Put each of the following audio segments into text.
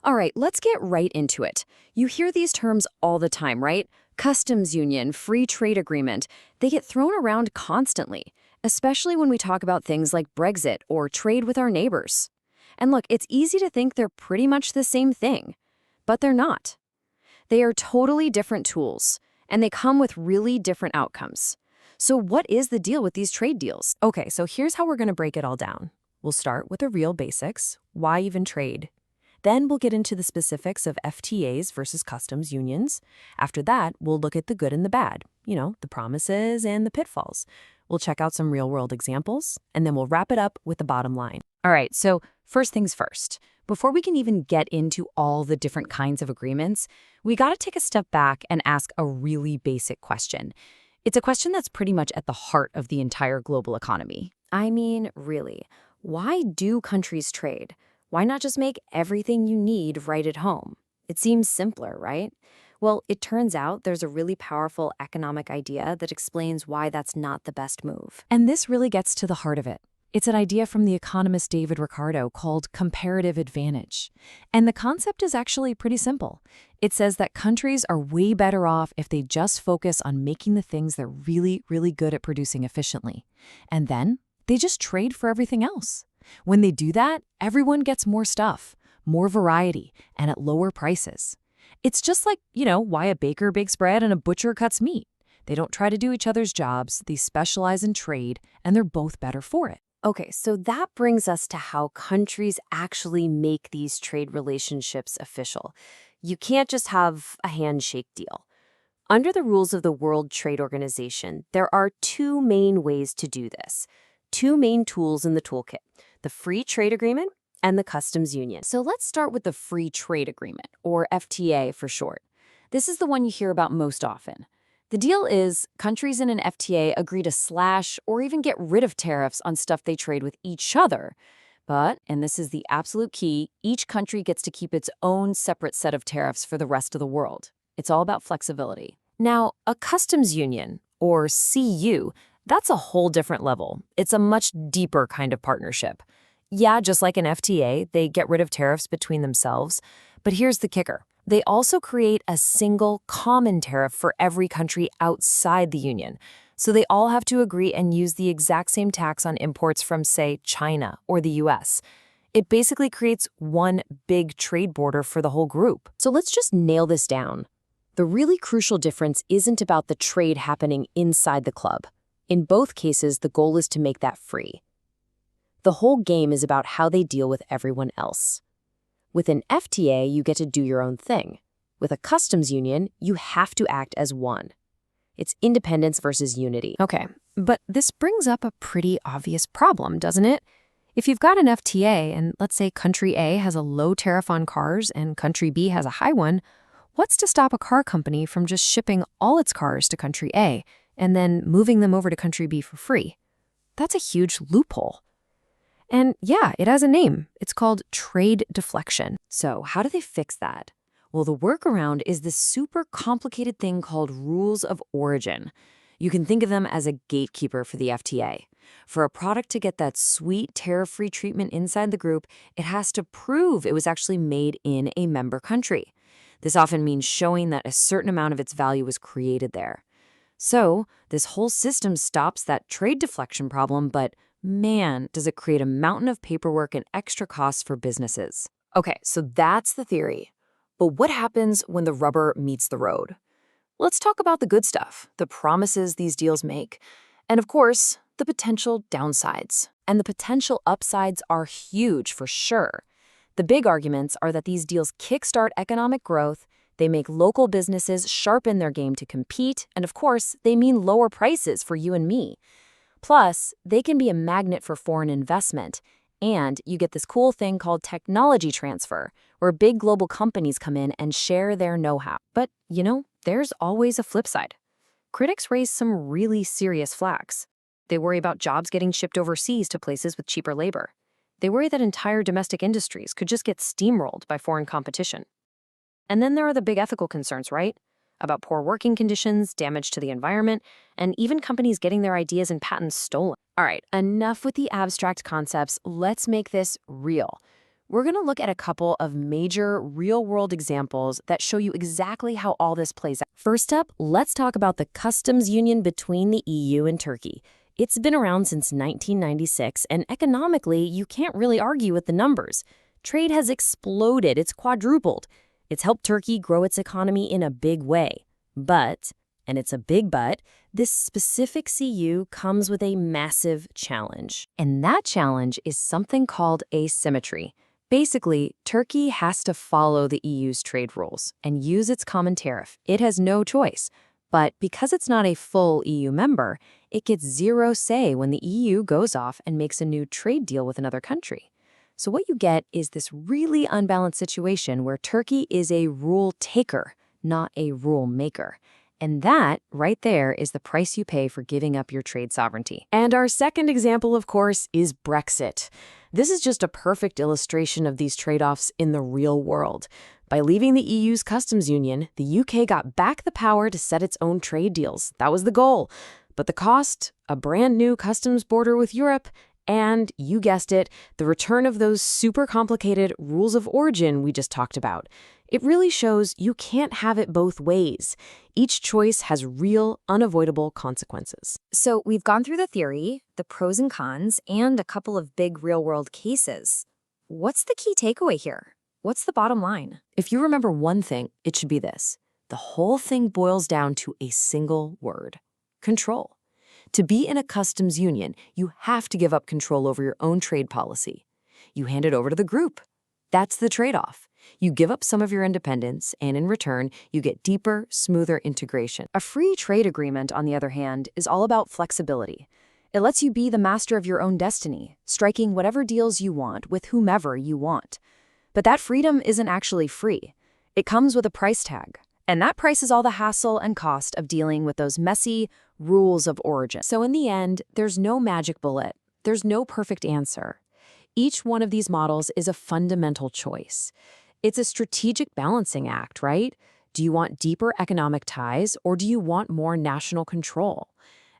All right, let's get right into it. You hear these terms all the time, right? Customs union, free trade agreement. They get thrown around constantly, especially when we talk about things like Brexit or trade with our neighbors. And look, it's easy to think they're pretty much the same thing, but they're not. They are totally different tools, and they come with really different outcomes. So what is the deal with these trade deals? Okay, so here's how we're going to break it all down. We'll start with the real basics. Why even trade? Then we'll get into the specifics of FTAs versus customs unions. After that, we'll look at the good and the bad, the promises and the pitfalls. We'll check out some real-world examples, and then we'll wrap it up with the bottom line. All right, so first things first. Before we can even get into all the different kinds of agreements, we got to take a step back and ask a really basic question. It's a question that's pretty much at the heart of the entire global economy. I mean, really, why do countries trade? Why not just make everything you need right at home? It seems simpler, right? Well, it turns out there's a really powerful economic idea that explains why that's not the best move. And this really gets to the heart of it. It's an idea from the economist David Ricardo called comparative advantage. And the concept is actually pretty simple. It says that countries are way better off if they just focus on making the things they're really, really good at producing efficiently. And then they just trade for everything else. When they do that, everyone gets more stuff, more variety, and at lower prices. It's just like, why a baker bakes bread and a butcher cuts meat. They don't try to do each other's jobs, they specialize in trade, and they're both better for it. Okay, so that brings us to how countries actually make these trade relationships official. You can't just have a handshake deal. Under the rules of the World Trade Organization, there are two main ways to do this. Two main tools in the toolkit: the Free Trade Agreement and the Customs Union. So let's start with the Free Trade Agreement, or FTA for short. This is the one you hear about most often. The deal is countries in an FTA agree to slash or even get rid of tariffs on stuff they trade with each other. But, and this is the absolute key, each country gets to keep its own separate set of tariffs for the rest of the world. It's all about flexibility. Now, a customs union, or CU, that's a whole different level. It's a much deeper kind of partnership. Yeah, just like an FTA, they get rid of tariffs between themselves. But here's the kicker. They also create a single common tariff for every country outside the union. So they all have to agree and use the exact same tax on imports from, say, China or the US. It basically creates one big trade border for the whole group. So let's just nail this down. The really crucial difference isn't about the trade happening inside the club. In both cases, the goal is to make that free. The whole game is about how they deal with everyone else. With an FTA, you get to do your own thing. With a customs union, you have to act as one. It's independence versus unity. Okay, but this brings up a pretty obvious problem, doesn't it? If you've got an FTA and let's say country A has a low tariff on cars and country B has a high one, what's to stop a car company from just shipping all its cars to country A and then moving them over to country B for free? That's a huge loophole. And yeah, it has a name. It's called trade deflection. So how do they fix that? Well, the workaround is this super complicated thing called rules of origin. You can think of them as a gatekeeper for the FTA. For a product to get that sweet tariff-free treatment inside the group, it has to prove it was actually made in a member country. This often means showing that a certain amount of its value was created there. So this whole system stops that trade deflection problem, but man, does it create a mountain of paperwork and extra costs for businesses. Okay, so that's the theory. But what happens when the rubber meets the road? Let's talk about the good stuff, the promises these deals make, and of course, the potential downsides. And the potential upsides are huge for sure. The big arguments are that these deals kickstart economic growth, they make local businesses sharpen their game to compete, and of course, they mean lower prices for you and me. Plus, they can be a magnet for foreign investment, and you get this cool thing called technology transfer, where big global companies come in and share their know-how. But, there's always a flip side. Critics raise some really serious flags. They worry about jobs getting shipped overseas to places with cheaper labor. They worry that entire domestic industries could just get steamrolled by foreign competition. And then there are the big ethical concerns, right? About poor working conditions, damage to the environment, and even companies getting their ideas and patents stolen. All right, enough with the abstract concepts. Let's make this real. We're going to look at a couple of major real-world examples that show you exactly how all this plays out. First up, let's talk about the customs union between the EU and Turkey. It's been around since 1996, and economically, you can't really argue with the numbers. Trade has exploded, it's quadrupled. It's helped Turkey grow its economy in a big way. But, and it's a big but, this specific CU comes with a massive challenge. And that challenge is something called asymmetry. Basically, Turkey has to follow the EU's trade rules and use its common tariff. It has no choice. But because it's not a full EU member, it gets zero say when the EU goes off and makes a new trade deal with another country. So what you get is this really unbalanced situation where Turkey is a rule taker, not a rule maker. And that, right there, is the price you pay for giving up your trade sovereignty. And our second example, of course, is Brexit. This is just a perfect illustration of these trade-offs in the real world. By leaving the EU's customs union, the UK got back the power to set its own trade deals. That was the goal. But the cost? A brand new customs border with Europe, and, you guessed it, the return of those super complicated rules of origin we just talked about. It really shows you can't have it both ways. Each choice has real, unavoidable consequences. So we've gone through the theory, the pros and cons, and a couple of big real-world cases. What's the key takeaway here? What's the bottom line? If you remember one thing, it should be this. The whole thing boils down to a single word: control. To be in a customs union, you have to give up control over your own trade policy. You hand it over to the group. That's the trade-off. You give up some of your independence, and in return, you get deeper, smoother integration. A free trade agreement, on the other hand, is all about flexibility. It lets you be the master of your own destiny, striking whatever deals you want with whomever you want. But that freedom isn't actually free. It comes with a price tag. And that price is all the hassle and cost of dealing with those messy rules of origin. So in the end, there's no magic bullet. There's no perfect answer. Each one of these models is a fundamental choice. It's a strategic balancing act, right? Do you want deeper economic ties, or do you want more national control?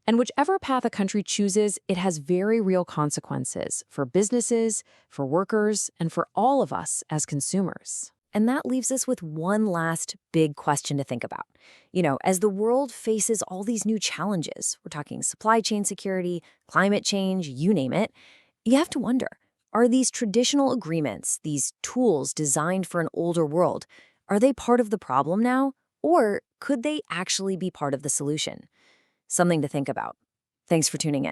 And whichever path a country chooses, it has very real consequences for businesses, for workers, and for all of us as consumers. And that leaves us with one last big question to think about. As the world faces all these new challenges, we're talking supply chain security, climate change, you name it, you have to wonder, are these traditional agreements, these tools designed for an older world, are they part of the problem now? Or could they actually be part of the solution? Something to think about. Thanks for tuning in.